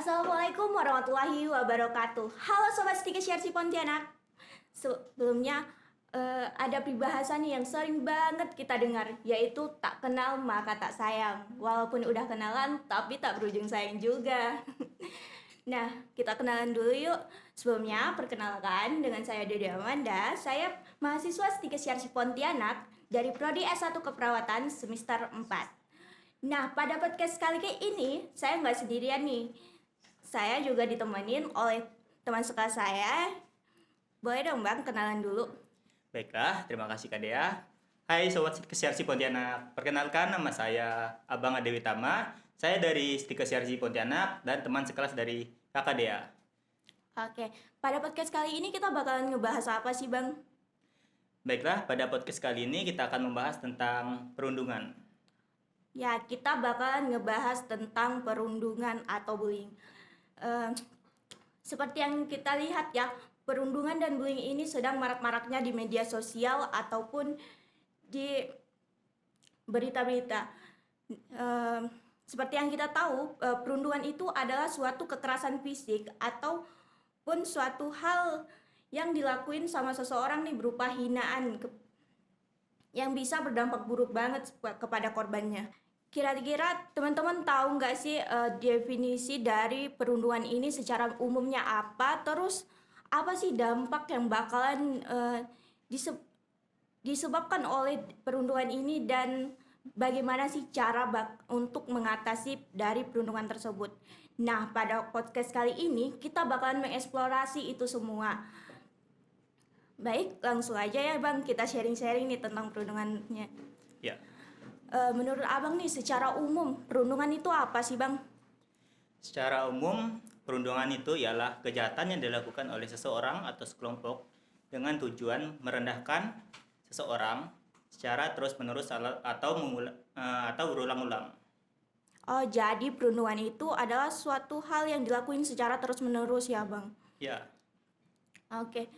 Assalamualaikum warahmatullahi wabarakatuh. Halo Sobat Stika Syarsi Pontianak. Sebelumnya ada peribahasa nih yang sering banget kita dengar, yaitu tak kenal maka tak sayang. Walaupun udah kenalan tapi tak berujung sayang juga. Nah, kita kenalan dulu yuk. Sebelumnya perkenalkan, dengan saya Dede Amanda. Saya mahasiswa Stika Syarsi Pontianak dari Prodi S1 Keperawatan semester 4. Nah, pada podcast kali ini saya nggak sendirian nih. Saya juga ditemenin oleh teman sekelas saya. Boleh dong Bang, kenalan dulu. Baiklah, terima kasih Kak Dea. Hai Sobat Stika Pontianak, perkenalkan nama saya Abang Adewi Tama. Saya dari Stika Pontianak dan teman sekelas dari Kakak Dea. Oke, pada podcast kali ini kita bakalan ngebahas apa sih Bang? Baiklah, pada podcast kali ini kita akan membahas tentang perundungan. Ya, kita bakalan ngebahas tentang perundungan atau bullying. Seperti yang kita lihat ya, perundungan dan bullying ini sedang marak-maraknya di media sosial ataupun di berita-berita. Seperti yang kita tahu, perundungan itu adalah suatu kekerasan fisik ataupun suatu hal yang dilakuin sama seseorang nih berupa hinaan yang bisa berdampak buruk banget kepada korbannya. Kira-kira teman-teman tahu nggak sih definisi dari perundungan ini secara umumnya apa? Terus apa sih dampak yang bakalan disebabkan oleh perundungan ini, dan bagaimana sih cara untuk mengatasi dari perundungan tersebut? Nah, pada podcast kali ini kita bakalan mengeksplorasi itu semua. Baik, langsung aja ya Bang, kita sharing-sharing nih tentang perundungannya. Ya. Menurut Abang nih, secara umum perundungan itu apa sih Bang? Secara umum, perundungan itu ialah kejahatan yang dilakukan oleh seseorang atau sekelompok dengan tujuan merendahkan seseorang secara terus-menerus atau berulang-ulang. Oh, jadi perundungan itu adalah suatu hal yang dilakuin secara terus-menerus ya Bang? Ya. Oke.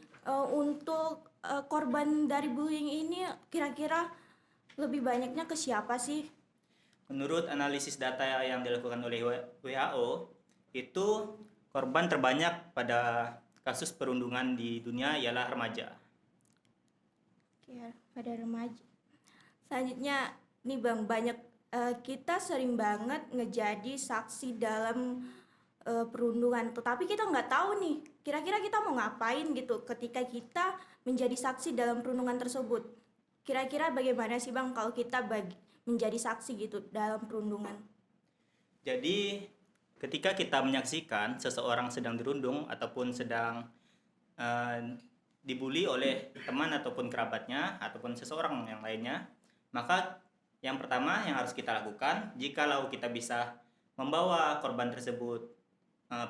Untuk korban dari bullying ini kira-kira lebih banyaknya ke siapa sih? Menurut analisis data yang dilakukan oleh WHO, itu korban terbanyak pada kasus perundungan di dunia ialah remaja. Ya, pada remaja. Selanjutnya nih Bang, banyak kita sering banget ngejadi saksi dalam perundungan, tetapi kita nggak tahu nih kira-kira kita mau ngapain gitu ketika kita menjadi saksi dalam perundungan tersebut. Kira-kira bagaimana sih Bang kalau kita menjadi saksi gitu dalam perundungan? Jadi ketika kita menyaksikan seseorang sedang dirundung ataupun sedang dibully oleh teman ataupun kerabatnya ataupun seseorang yang lainnya, maka yang pertama yang harus kita lakukan, jikalau kita bisa membawa korban tersebut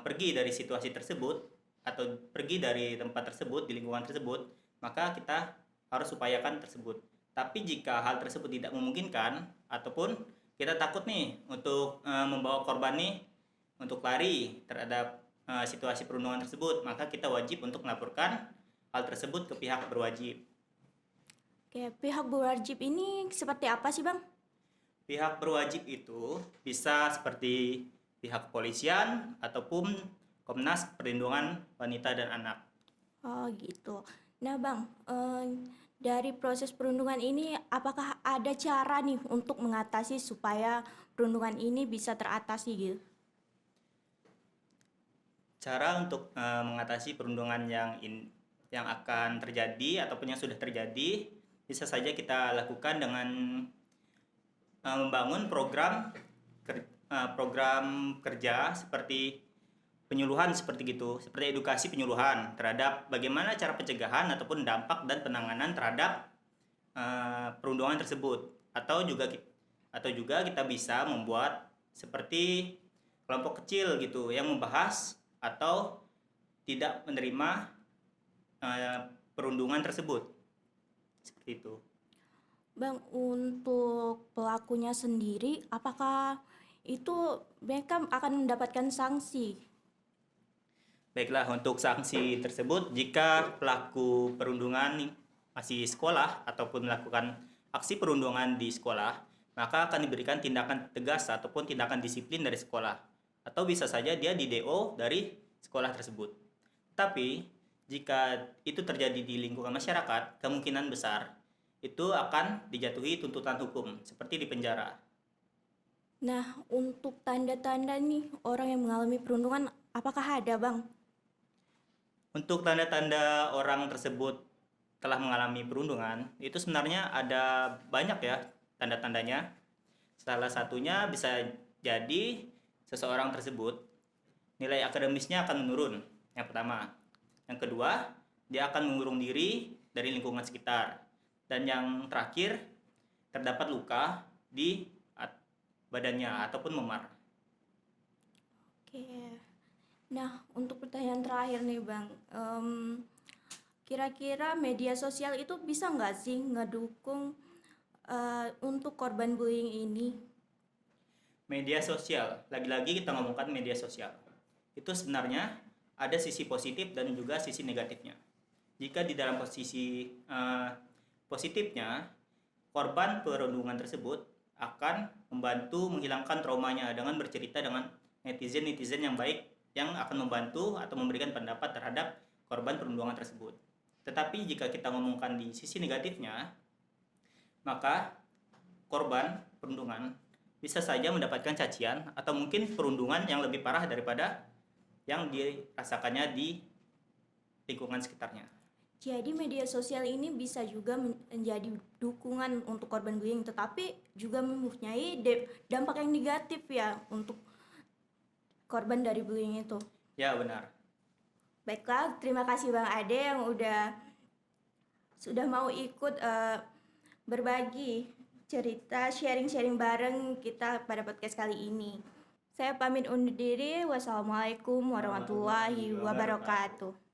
pergi dari situasi tersebut atau pergi dari tempat tersebut, di lingkungan tersebut, maka kita harus upayakan tersebut. Tapi jika hal tersebut tidak memungkinkan ataupun kita takut nih untuk membawa korban nih untuk lari terhadap situasi perundungan tersebut, maka kita wajib untuk melaporkan hal tersebut ke pihak berwajib. Oke, pihak berwajib ini seperti apa sih Bang? Pihak berwajib itu bisa seperti pihak kepolisian ataupun Komnas Perlindungan Wanita dan Anak. Oh gitu. Nah Bang, dari proses perundungan ini apakah ada cara nih untuk mengatasi supaya perundungan ini bisa teratasi gitu? Cara untuk mengatasi perundungan yang akan terjadi ataupun yang sudah terjadi bisa saja kita lakukan dengan membangun program kerja seperti penyuluhan seperti edukasi penyuluhan terhadap bagaimana cara pencegahan ataupun dampak dan penanganan terhadap perundungan tersebut, atau juga kita bisa membuat seperti kelompok kecil gitu yang membahas atau tidak menerima perundungan tersebut seperti itu. Bang, untuk pelakunya sendiri apakah itu mereka akan mendapatkan sanksi? Baiklah, untuk sanksi tersebut, jika pelaku perundungan masih sekolah ataupun melakukan aksi perundungan di sekolah, maka akan diberikan tindakan tegas ataupun tindakan disiplin dari sekolah. atau bisa saja dia di DO dari sekolah tersebut. Tapi jika itu terjadi di lingkungan masyarakat, kemungkinan besar itu akan dijatuhi tuntutan hukum seperti di penjara. Nah, untuk tanda-tanda nih orang yang mengalami perundungan, apakah ada, Bang? Untuk tanda-tanda orang tersebut telah mengalami perundungan, itu sebenarnya ada banyak ya tanda-tandanya. Salah satunya bisa jadi seseorang tersebut nilai akademisnya akan menurun, yang pertama. Yang kedua, dia akan mengurung diri dari lingkungan sekitar. Dan yang terakhir, terdapat luka di badannya ataupun memar. Oke. Nah, untuk pertanyaan terakhir nih, Bang. Kira-kira media sosial itu bisa nggak sih ngedukung untuk korban bullying ini? Media sosial, lagi-lagi kita ngomongkan media sosial. Itu sebenarnya ada sisi positif dan juga sisi negatifnya. Jika di dalam posisi positifnya, korban perundungan tersebut akan membantu menghilangkan traumanya dengan bercerita dengan netizen-netizen yang baik yang akan membantu atau memberikan pendapat terhadap korban perundungan tersebut. Tetapi jika kita ngomongkan di sisi negatifnya, maka korban perundungan bisa saja mendapatkan cacian atau mungkin perundungan yang lebih parah daripada yang dirasakannya di lingkungan sekitarnya. Jadi media sosial ini bisa juga menjadi dukungan untuk korban bullying, tetapi juga mempunyai dampak yang negatif ya untuk korban dari bullying itu. Ya, benar. Baiklah, terima kasih Bang Ade yang sudah mau ikut berbagi cerita, sharing-sharing bareng kita pada podcast kali ini. Saya pamit undur diri. Wassalamualaikum warahmatullahi wabarakatuh.